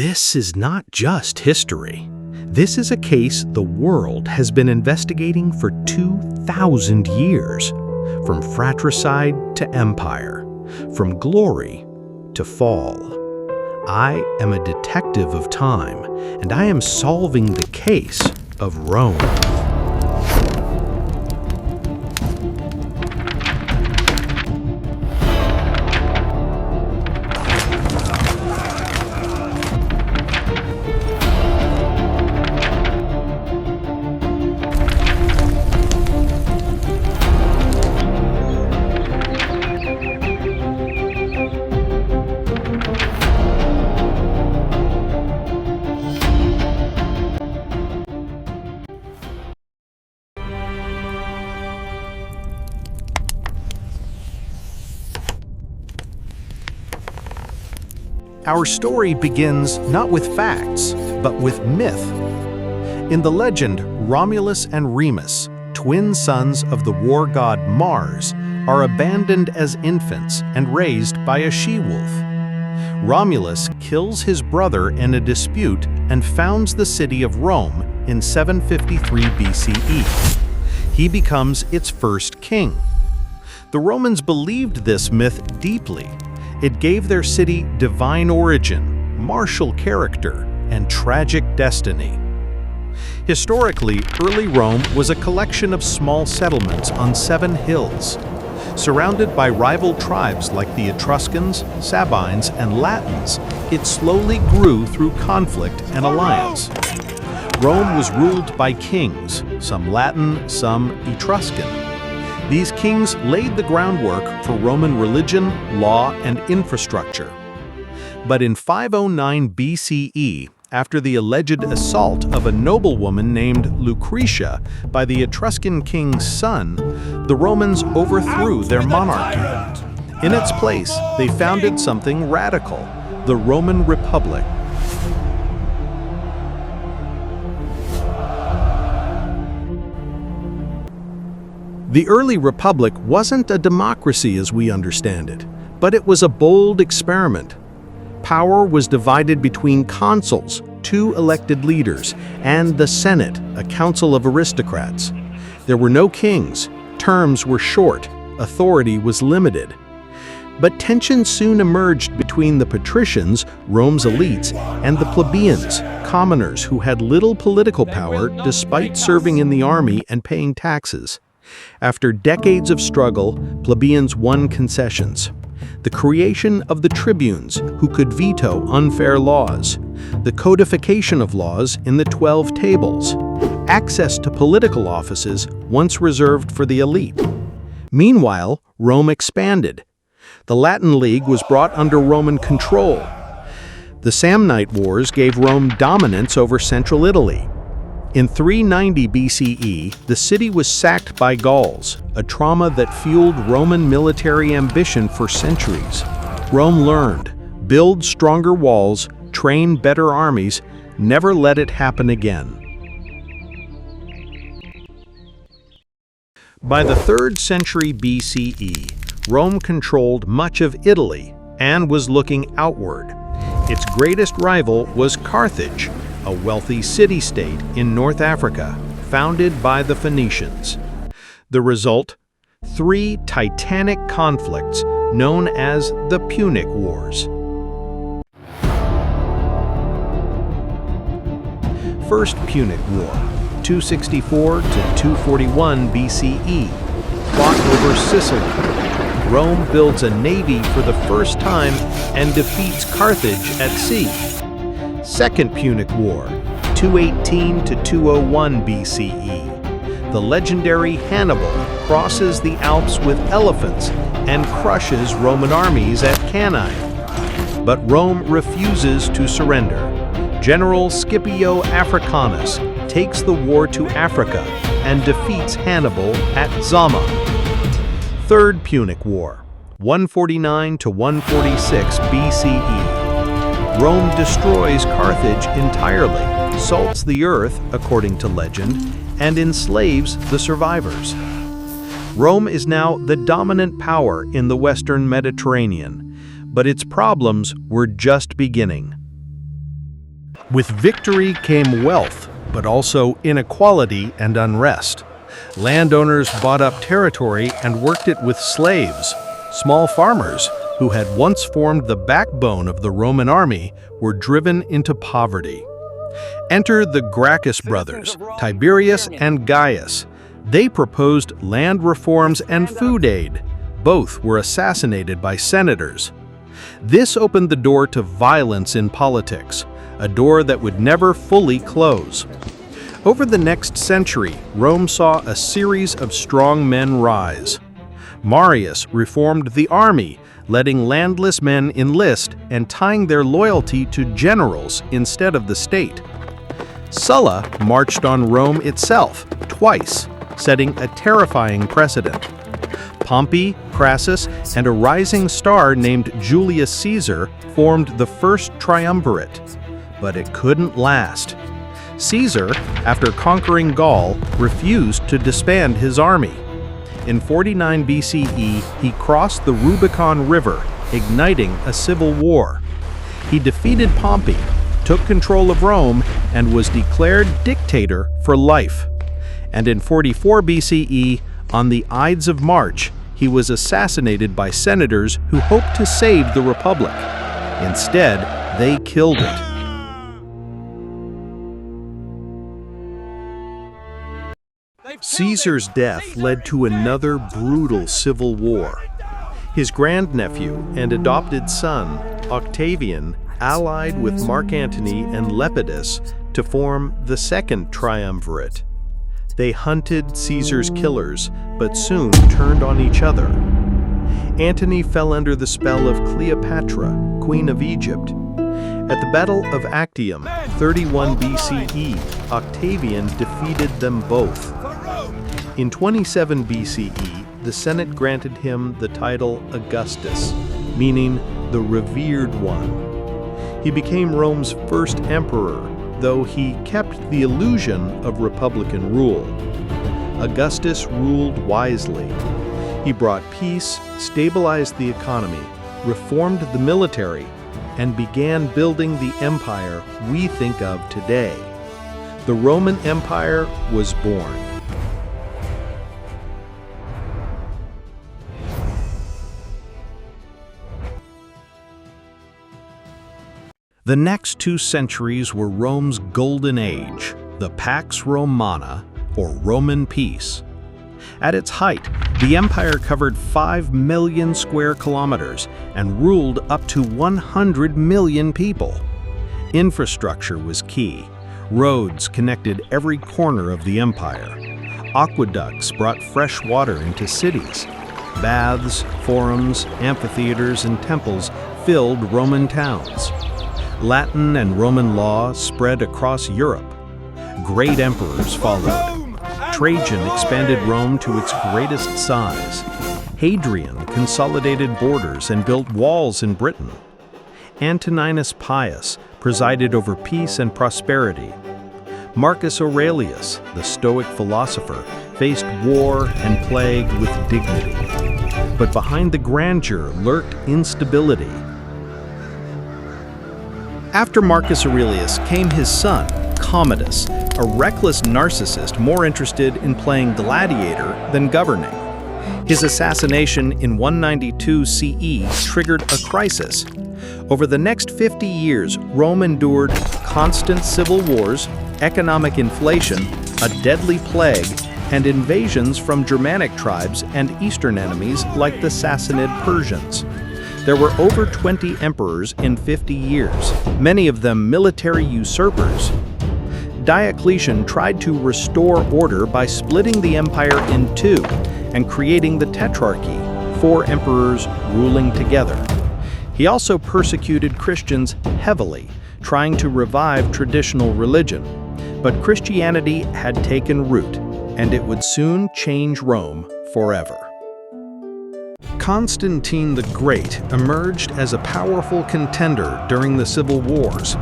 This is not just history. This is a case the world has been investigating for 2,000 years, from fratricide to empire, from glory to fall. I am a detective of time, and I am solving the case of Rome. Our story begins not with facts, but with myth. In the legend, Romulus and Remus, twin sons of the war god Mars, are abandoned as infants and raised by a she-wolf. Romulus kills his brother in a dispute and founds the city of Rome in 753 BCE. He becomes its first king. The Romans believed this myth deeply. It gave their city divine origin, martial character, and tragic destiny. Historically, early Rome was a collection of small settlements on 7 hills. Surrounded by rival tribes like the Etruscans, Sabines, and Latins, it slowly grew through conflict and alliance. Rome was ruled by kings, some Latin, some Etruscan. These kings laid the groundwork for Roman religion, law, and infrastructure. But in 509 BCE, after the alleged assault of a noblewoman named Lucretia by the Etruscan king's son, the Romans overthrew their monarchy. In its place, they founded something radical, the Roman Republic. The early republic wasn't a democracy as we understand it, but it was a bold experiment. Power was divided between consuls, 2 elected leaders, and the Senate, a council of aristocrats. There were no kings, terms were short, authority was limited. But tensions soon emerged between the patricians, Rome's elites, and the plebeians, commoners who had little political power despite serving in the army and paying taxes. After decades of struggle, plebeians won concessions. The creation of the tribunes, who could veto unfair laws. The codification of laws in the 12 tables. Access to political offices once reserved for the elite. Meanwhile, Rome expanded. The Latin League was brought under Roman control. The Samnite Wars gave Rome dominance over central Italy. In 390 BCE, the city was sacked by Gauls, a trauma that fueled Roman military ambition for centuries. Rome learned, build stronger walls, train better armies, never let it happen again. By the 3rd century BCE, Rome controlled much of Italy and was looking outward. Its greatest rival was Carthage, a wealthy city-state in North Africa, founded by the Phoenicians. The result? 3 titanic conflicts known as the Punic Wars. First Punic War, 264 to 241 BCE, fought over Sicily. Rome builds a navy for the first time and defeats Carthage at sea. Second Punic War, 218 to 201 BCE. The legendary Hannibal crosses the Alps with elephants and crushes Roman armies at Cannae. But Rome refuses to surrender. General Scipio Africanus takes the war to Africa and defeats Hannibal at Zama. Third Punic War, 149 to 146 BCE. Rome destroys Carthage entirely, salts the earth, according to legend, and enslaves the survivors. Rome is now the dominant power in the Western Mediterranean, but its problems were just beginning. With victory came wealth, but also inequality and unrest. Landowners bought up territory and worked it with slaves. Small farmers, who had once formed the backbone of the Roman army, were driven into poverty. Enter the Gracchus brothers, Tiberius and Gaius. They proposed land reforms and food aid. Both were assassinated by senators. This opened the door to violence in politics, a door that would never fully close. Over the next century, Rome saw a series of strong men rise. Marius reformed the army, letting landless men enlist and tying their loyalty to generals instead of the state. Sulla marched on Rome itself twice, setting a terrifying precedent. Pompey, Crassus, and a rising star named Julius Caesar formed the first triumvirate. But it couldn't last. Caesar, after conquering Gaul, refused to disband his army. In 49 BCE, he crossed the Rubicon River, igniting a civil war. He defeated Pompey, took control of Rome, and was declared dictator for life. And in 44 BCE, on the Ides of March, he was assassinated by senators who hoped to save the Republic. Instead, they killed it. Caesar's death led to another brutal civil war. His grandnephew and adopted son, Octavian, allied with Mark Antony and Lepidus to form the second triumvirate. They hunted Caesar's killers, but soon turned on each other. Antony fell under the spell of Cleopatra, Queen of Egypt. At the Battle of Actium, 31 BCE, Octavian defeated them both. In 27 BCE, the Senate granted him the title Augustus, meaning the revered one. He became Rome's first emperor, though he kept the illusion of republican rule. Augustus ruled wisely. He brought peace, stabilized the economy, reformed the military, and began building the empire we think of today. The Roman Empire was born. The next 2 centuries were Rome's golden age, the Pax Romana, or Roman peace. At its height, the empire covered 5 million square kilometers and ruled up to 100 million people. Infrastructure was key. Roads connected every corner of the empire. Aqueducts brought fresh water into cities. Baths, forums, amphitheaters, and temples filled Roman towns. Latin and Roman law spread across Europe. Great emperors followed. Trajan expanded Rome to its greatest size. Hadrian consolidated borders and built walls in Britain. Antoninus Pius presided over peace and prosperity. Marcus Aurelius, the Stoic philosopher, faced war and plague with dignity. But behind the grandeur lurked instability. After Marcus Aurelius came his son, Commodus, a reckless narcissist more interested in playing gladiator than governing. His assassination in 192 CE triggered a crisis. Over the next 50 years, Rome endured constant civil wars, economic inflation, a deadly plague, and invasions from Germanic tribes and Eastern enemies like the Sassanid Persians. There were over 20 emperors in 50 years, many of them military usurpers. Diocletian tried to restore order by splitting the empire in 2 and creating the Tetrarchy, 4 emperors ruling together. He also persecuted Christians heavily, trying to revive traditional religion. But Christianity had taken root, and it would soon change Rome forever. Constantine the Great emerged as a powerful contender during the civil wars.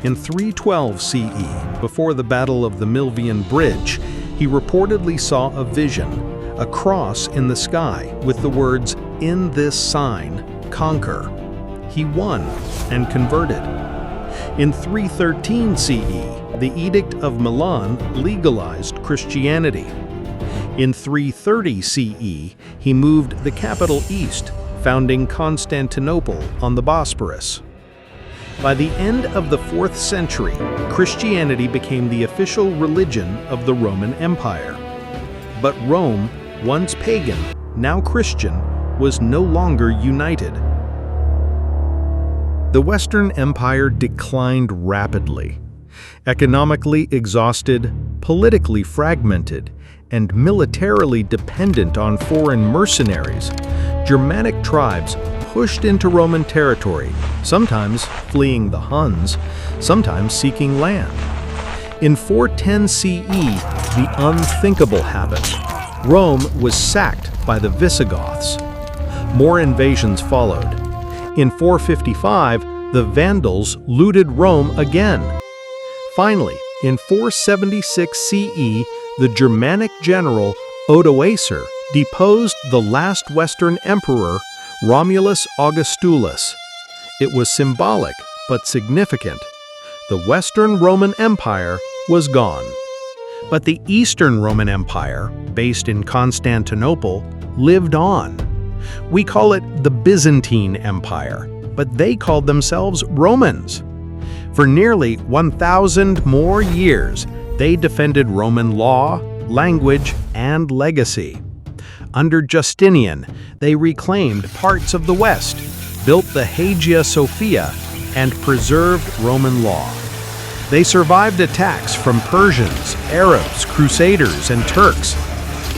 In 312 CE, before the Battle of the Milvian Bridge, he reportedly saw a vision, a cross in the sky with the words, "In this sign, conquer." He won and converted. In 313 CE, the Edict of Milan legalized Christianity. In 330 CE, he moved the capital east, founding Constantinople on the Bosporus. By the end of the 4th century, Christianity became the official religion of the Roman Empire. But Rome, once pagan, now Christian, was no longer united. The Western Empire declined rapidly. Economically exhausted, politically fragmented, and militarily dependent on foreign mercenaries, Germanic tribes pushed into Roman territory, sometimes fleeing the Huns, sometimes seeking land. In 410 CE, the unthinkable happened. Rome was sacked by the Visigoths. More invasions followed. In 455, the Vandals looted Rome again. Finally, in 476 CE, the Germanic general Odoacer deposed the last Western emperor, Romulus Augustulus. It was symbolic but significant. The Western Roman Empire was gone. But the Eastern Roman Empire, based in Constantinople, lived on. We call it the Byzantine Empire, but they called themselves Romans. For nearly 1,000 more years, they defended Roman law, language, and legacy. Under Justinian, they reclaimed parts of the West, built the Hagia Sophia, and preserved Roman law. They survived attacks from Persians, Arabs, Crusaders, and Turks,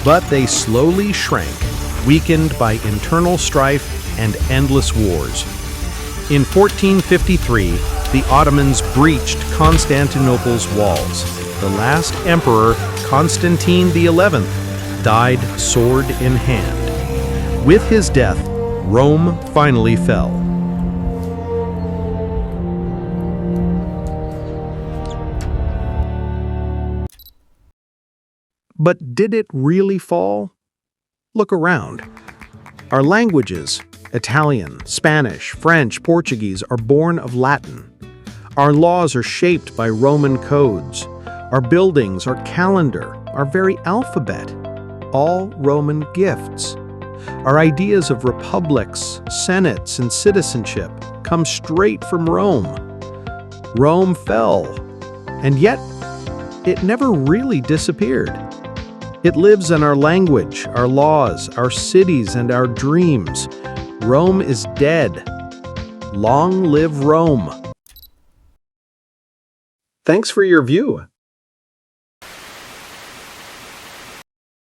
but they slowly shrank, weakened by internal strife and endless wars. In 1453, the Ottomans breached Constantinople's walls. The last emperor, Constantine XI, died sword in hand. With his death, Rome finally fell. But did it really fall? Look around. Our languages, Italian, Spanish, French, Portuguese, are born of Latin. Our laws are shaped by Roman codes. Our buildings, our calendar, our very alphabet, all Roman gifts. Our ideas of republics, senates, and citizenship come straight from Rome. Rome fell, and yet it never really disappeared. It lives in our language, our laws, our cities, and our dreams. Rome is dead. Long live Rome. Thanks for your view.